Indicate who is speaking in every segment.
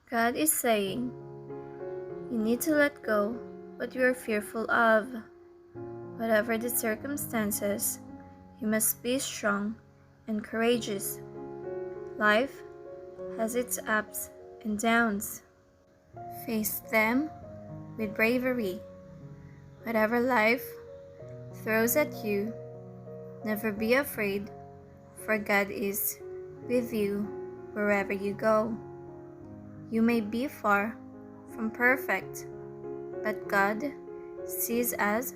Speaker 1: God is saying, you need to let go what you are fearful of. Whatever the circumstances, you must be strong and courageous. Life has its ups and downs. Face them with bravery. Whatever life throws at you, never be afraid, for God is with you wherever you go. You may be far from perfect, but God sees us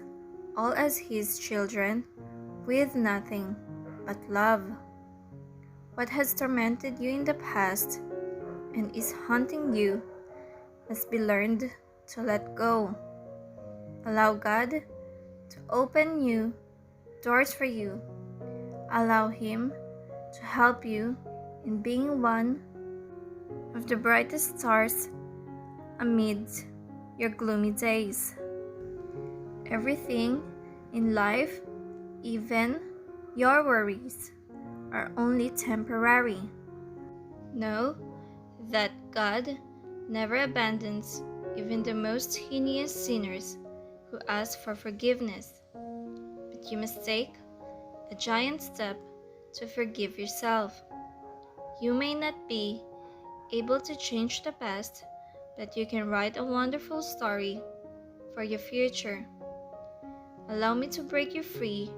Speaker 1: all as His children with nothing but love. What has tormented you in the past and is haunting you must be learned to let go. Allow God to open new doors for you. Allow Him to help you in being one of the brightest stars amid your gloomy days. Everything in life, even your worries, are only temporary. Know that God never abandons even the most heinous sinners who ask for forgiveness. But you must take a giant step to forgive yourself. You may not be able to change the past, but you can write a wonderful story for your future. Allow me to break you free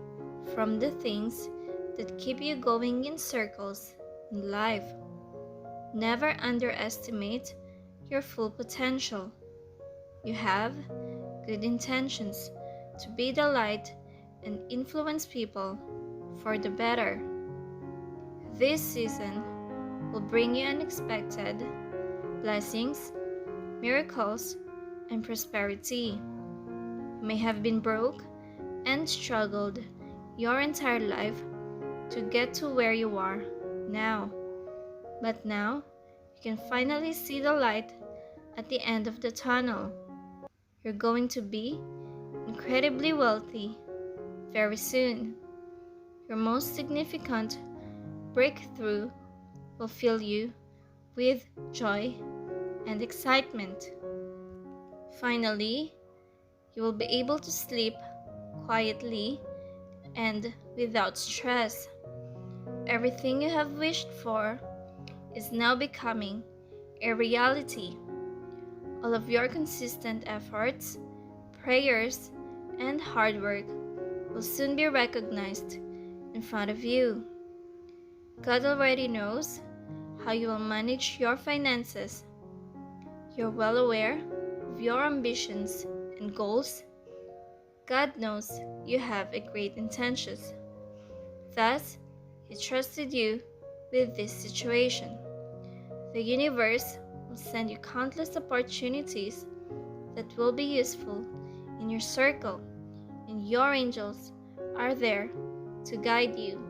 Speaker 1: from the things that keep you going in circles in life. Never underestimate your full potential. You have good intentions to be the light and influence people for the better. This season will bring you unexpected blessings, miracles, and prosperity. You may have been broke and struggled your entire life to get to where you are now. But now, you can finally see the light at the end of the tunnel. You're going to be incredibly wealthy very soon. Your most significant breakthrough will fill you with joy and excitement. Finally, you will be able to sleep quietly and without stress. Everything you have wished for is now becoming a reality. All of your consistent efforts, prayers, and hard work will soon be recognized in front of you. God already knows how you will manage your finances. You're well aware of your ambitions and goals. God knows you have a great intentions. Thus, He trusted you with this situation. The universe will send you countless opportunities that will be useful in your circle, and your angels are there to guide you.